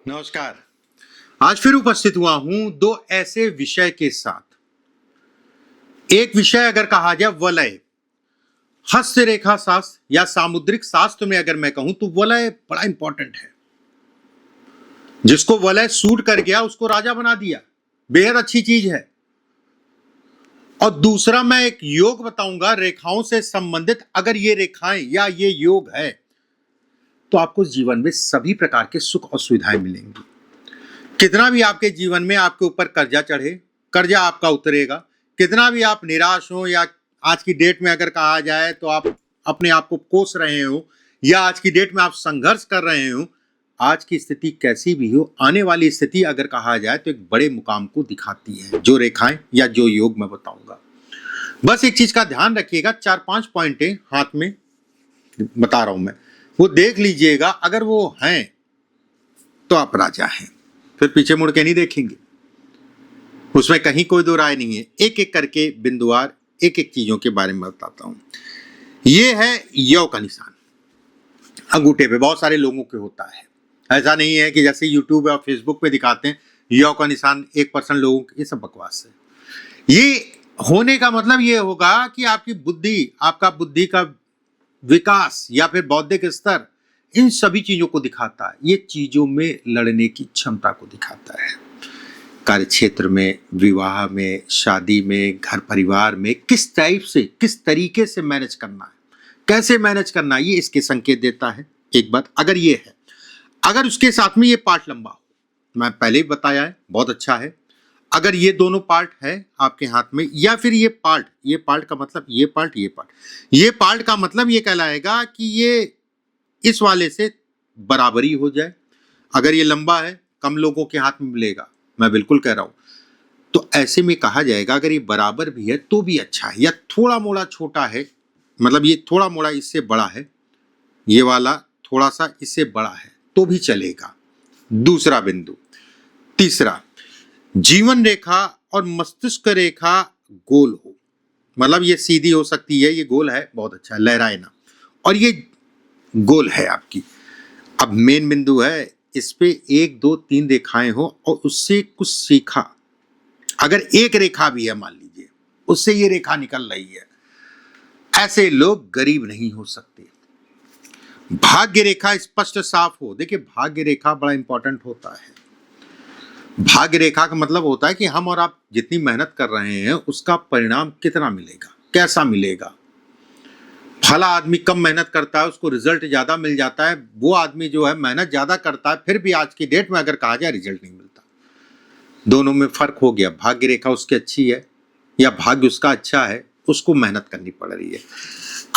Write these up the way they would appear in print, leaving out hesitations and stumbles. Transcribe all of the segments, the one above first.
नमस्कार। आज फिर उपस्थित हुआ हूं दो ऐसे विषय के साथ। एक विषय अगर कहा जाए वलय, हस्तरेखा शास्त्र या सामुद्रिक शास्त्र में अगर मैं कहूं तो वलय बड़ा इंपॉर्टेंट है। जिसको वलय सूट कर गया उसको राजा बना दिया, बेहद अच्छी चीज है। और दूसरा मैं एक योग बताऊंगा रेखाओं से संबंधित। अगर ये रेखाएं या ये योग है तो आपको जीवन में सभी प्रकार के सुख और सुविधाएं मिलेंगी। कितना भी आपके जीवन में आपके ऊपर कर्जा चढ़े, कर्जा आपका उतरेगा। कितना भी आप निराश हो या आज की डेट में अगर कहा जाए तो आप अपने आप को कोस रहे हो या आज की डेट में आप संघर्ष कर रहे हो, आज की स्थिति कैसी भी हो, आने वाली स्थिति अगर कहा जाए तो एक बड़े मुकाम को दिखाती है जो रेखाएं या जो योग मैं बताऊंगा। बस एक चीज का ध्यान रखिएगा, 4-5 पॉइंट हाथ में बता रहा हूं मैं, वो देख लीजिएगा। अगर वो हैं तो आप राजा हैं, फिर पीछे मुड़ के नहीं देखेंगे। उसमें कहीं कोई दो राय नहीं है। एक एक करके बिंदुवार एक एक चीजों के बारे में बताता हूं। ये है यौ का निशान, अंगूठे पे बहुत सारे लोगों के होता है। ऐसा नहीं है कि जैसे यूट्यूब और फेसबुक पे दिखाते हैं यौ का निशान 1% लोगों के, ये सब बकवास है। ये होने का मतलब ये होगा कि आपकी बुद्धि, आपका बुद्धि का विकास या फिर बौद्धिक स्तर, इन सभी चीजों को दिखाता है। ये चीजों में लड़ने की क्षमता को दिखाता है। कार्य क्षेत्र में, विवाह में, शादी में, घर परिवार में किस टाइप से, किस तरीके से मैनेज करना है, कैसे मैनेज करना है, ये इसके संकेत देता है। एक बात अगर ये है, अगर उसके साथ में ये पार्ट लंबा हो, मैं पहले ही बताया है, बहुत अच्छा है। अगर ये दोनों पार्ट है आपके हाथ में, या फिर ये पार्ट का मतलब ये पार्ट का मतलब ये कहलाएगा कि ये इस वाले से बराबरी हो जाए। अगर ये लंबा है, कम लोगों के हाथ में मिलेगा, मैं बिल्कुल कह रहा हूं, तो ऐसे में कहा जाएगा अगर ये बराबर भी है तो भी अच्छा है। या थोड़ा मोड़ा छोटा है, मतलब ये थोड़ा मोड़ा इससे बड़ा है, ये वाला थोड़ा सा इससे बड़ा है तो भी चलेगा। दूसरा बिंदु। तीसरा, जीवन रेखा और मस्तिष्क रेखा गोल हो, मतलब ये सीधी हो सकती है, ये गोल है, बहुत अच्छा है, लहराए ना, और ये गोल है आपकी। अब मेन बिंदु है, इस पे 1 2 3 रेखाएं हो और उससे कुछ सीखा। अगर एक रेखा भी है, मान लीजिए उससे ये रेखा निकल रही है, ऐसे लोग गरीब नहीं हो सकते। भाग्य रेखा स्पष्ट साफ हो। देखिए भाग्य रेखा बड़ा इंपॉर्टेंट होता है। भाग्य रेखा का मतलब होता है कि हम और आप जितनी मेहनत कर रहे हैं उसका परिणाम कितना मिलेगा, कैसा मिलेगा। भला आदमी कम मेहनत करता है उसको रिजल्ट ज्यादा मिल जाता है, वो आदमी जो है मेहनत ज्यादा करता है फिर भी आज की डेट में अगर कहा जाए रिजल्ट नहीं मिलता। दोनों में फर्क हो गया। भाग्य रेखा उसकी अच्छी है या भाग्य उसका अच्छा है, उसको मेहनत करनी पड़ रही है।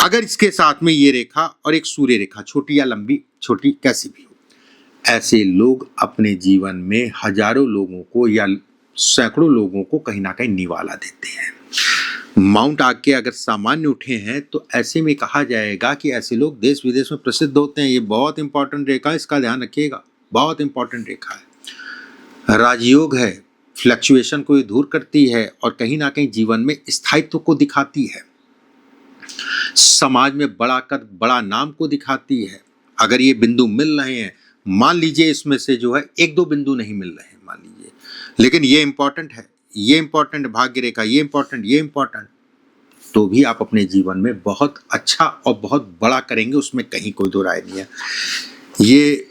अगर इसके साथ में ये रेखा और एक सूर्य रेखा, छोटी या लंबी, छोटी कैसी भी हो, ऐसे लोग अपने जीवन में हजारों लोगों को या सैकड़ों लोगों को कहीं ना कहीं निवाला देते हैं। माउंट आग के अगर सामान्य उठे हैं तो ऐसे में कहा जाएगा कि ऐसे लोग देश विदेश में प्रसिद्ध होते हैं। ये बहुत इंपॉर्टेंट रेखा है, इसका ध्यान रखिएगा, बहुत इंपॉर्टेंट रेखा है। राजयोग है, फ्लक्चुएशन को ये दूर करती है और कहीं ना कहीं जीवन में स्थायित्व को दिखाती है, समाज में बड़ा कद, बड़ा नाम को दिखाती है। अगर ये बिंदु मिल रहे हैं, मान लीजिए इसमें से जो है 1 2 बिंदु नहीं मिल रहे हैं मान लीजिए, लेकिन ये इंपॉर्टेंट है, ये इंपॉर्टेंट, भाग्य रेखा ये इंपॉर्टेंट, ये इंपॉर्टेंट, तो भी आप अपने जीवन में बहुत अच्छा और बहुत बड़ा करेंगे, उसमें कहीं कोई दो राय नहीं है। ये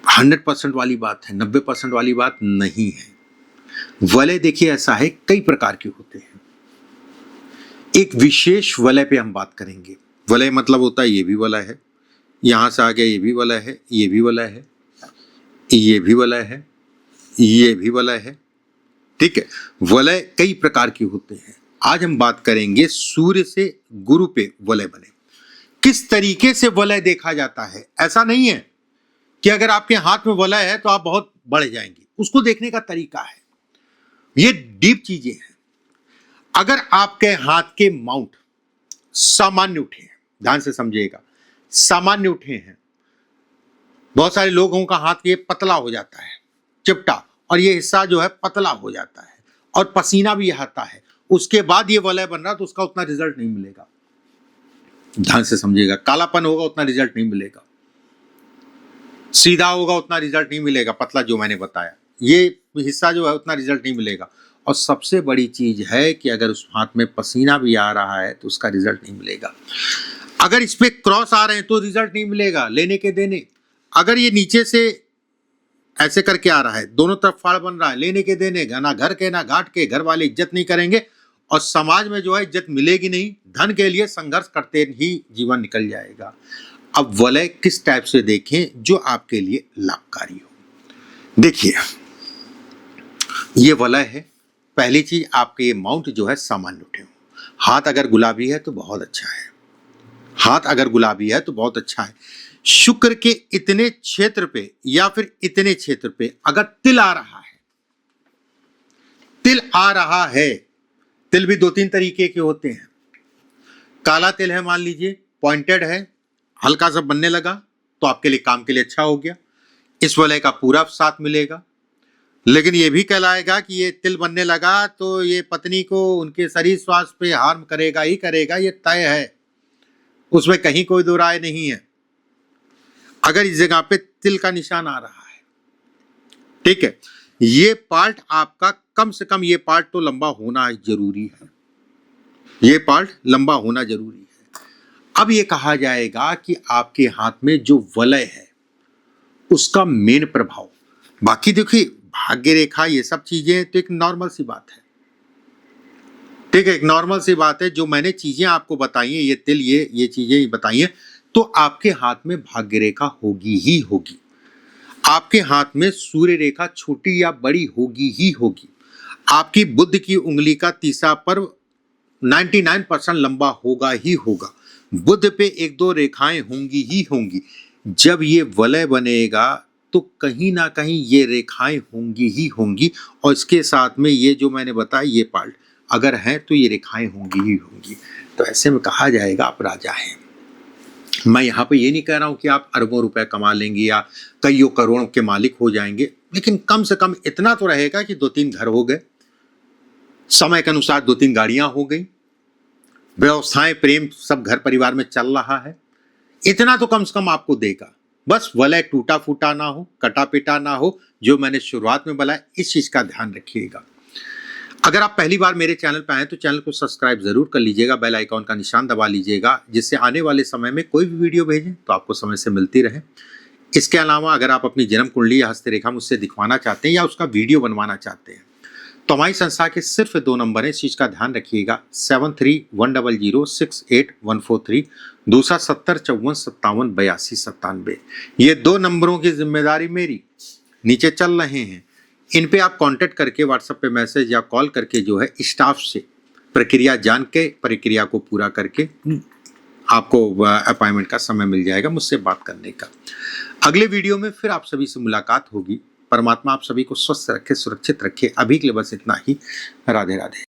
100% वाली बात है, 90% वाली बात नहीं है। वलय देखिए ऐसा है, कई प्रकार के होते हैं। एक विशेष वलय पे हम बात करेंगे। वलय मतलब होता है ये भी वलय है, यहां से आ गया ये भी वलय है, ये भी वलय है, ये भी वलय है, ये भी वलय है, ठीक है। वलय कई प्रकार के होते हैं। आज हम बात करेंगे सूर्य से गुरु पे वलय बने, किस तरीके से वलय देखा जाता है। ऐसा नहीं है कि अगर आपके हाथ में वलय है तो आप बहुत बढ़ जाएंगे, उसको देखने का तरीका है, ये डीप चीजें हैं। अगर आपके हाथ के माउंट सामान्य उठे हैं, ध्यान से समझिएगा, सामान्य उठे हैं, बहुत सारे लोगों का हाथ ये पतला हो जाता है, चिपटा, और ये हिस्सा जो है पतला हो जाता है और पसीना भी आता है, उसके बाद ये वलय बन रहा तो उसका उतना रिजल्ट नहीं मिलेगा। ध्यान से समझिएगा, कालापन होगा उतना रिजल्ट नहीं मिलेगा। सीधा होगा उतना रिजल्ट नहीं मिलेगा, पतला जो मैंने बताया ये हिस्सा जो है उतना रिजल्ट नहीं मिलेगा। और सबसे बड़ी चीज है कि अगर उस हाथ में पसीना भी आ रहा है तो उसका रिजल्ट नहीं मिलेगा। अगर इस पे क्रॉस आ रहे हैं तो रिजल्ट नहीं मिलेगा, लेने के देने। अगर ये नीचे से ऐसे करके आ रहा है, दोनों तरफ फाड़ बन रहा है, लेने के देने, ना घर के ना घाट के, घर वाले इज्जत नहीं करेंगे और समाज में जो है इज्जत मिलेगी नहीं, धन के लिए संघर्ष करते ही जीवन निकल जाएगा। अब वलय किस टाइप से देखें जो आपके लिए लाभकारी हो। देखिए ये वलय है। पहली चीज आपके ये माउंट जो है सामान्य उठे हो। हाथ अगर गुलाबी है तो बहुत अच्छा है, हाथ अगर गुलाबी है तो बहुत अच्छा है। शुक्र के इतने क्षेत्र पे या फिर इतने क्षेत्र पे अगर तिल आ रहा है, तिल आ रहा है, तिल भी 2-3 तरीके के होते हैं। काला तिल है, मान लीजिए पॉइंटेड है, हल्का सा बनने लगा तो आपके लिए काम के लिए अच्छा हो गया, इस वलय का पूरा साथ मिलेगा। लेकिन ये भी कहलाएगा कि ये तिल बनने लगा तो ये पत्नी को उनके शरीर स्वास्थ्य पे हार्म करेगा ही करेगा, ये तय है, उसमें कहीं कोई दो राय नहीं है। अगर इस जगह पे तिल का निशान आ रहा है, ठीक है, ये पार्ट आपका कम से कम ये पार्ट तो लंबा होना जरूरी है, ये पार्ट लंबा होना जरूरी है। अब ये कहा जाएगा कि आपके हाथ में जो वलय है उसका मेन प्रभाव, बाकी देखिए भाग्य रेखा ये सब चीजें तो एक नॉर्मल सी बात है, ठीक है, एक नॉर्मल सी बात है। जो मैंने चीजें आपको बताई हैं, ये तिल ये चीजें बताई हैं, तो आपके हाथ में भाग्य रेखा होगी ही होगी। आपके हाथ में सूर्य रेखा छोटी या बड़ी होगी ही होगी। आपकी बुध की उंगली का तीसरा पर्व 99% लंबा होगा ही होगा। बुध पे 1-2 रेखाएं होंगी ही होंगी। जब ये वलय बनेगा तो कहीं ना कहीं ये रेखाएं होंगी ही होंगी, और इसके साथ में ये जो मैंने बताया ये पार्ट अगर है तो ये रेखाएं होंगी ही होंगी। तो ऐसे में कहा जाएगा आप राजा हैं। मैं यहाँ पे ये नहीं कह रहा हूँ कि आप अरबों रुपए कमा लेंगे या कईयों करोड़ों के मालिक हो जाएंगे, लेकिन कम से कम इतना तो रहेगा कि 2-3 घर हो गए, समय के अनुसार 2-3 गाड़ियां हो गई, व्यवस्थाएं प्रेम सब घर परिवार में चल रहा है, इतना तो कम से कम आपको देगा। बस वलय टूटा फूटा ना हो, कटा पिटा ना हो, जो मैंने शुरुआत में बोला, इस चीज का ध्यान रखिएगा। अगर आप पहली बार मेरे चैनल पर आए तो चैनल को सब्सक्राइब जरूर कर लीजिएगा, बेल आइकॉन का निशान दबा लीजिएगा, जिससे आने वाले समय में कोई भी वीडियो भेजें तो आपको समय से मिलती रहे। इसके अलावा अगर आप अपनी जन्म कुंडली या हस्तरेखा मुझसे दिखवाना चाहते हैं या उसका वीडियो बनवाना चाहते हैं तो हमारी संस्था के सिर्फ 2 नंबर है, इस चीज का ध्यान रखिएगा, 7310068143, दूसरा 7054578297। ये 2 नंबरों की जिम्मेदारी मेरी नीचे चल रहे हैं, इन पे आप कांटेक्ट करके व्हाट्सएप पे मैसेज या कॉल करके जो है स्टाफ से प्रक्रिया जान के प्रक्रिया को पूरा करके आपको अपॉइंटमेंट का समय मिल जाएगा मुझसे बात करने का। अगले वीडियो में फिर आप सभी से मुलाकात होगी। परमात्मा आप सभी को स्वस्थ रखे, सुरक्षित रखे। अभी के लिए बस इतना ही। राधे राधे।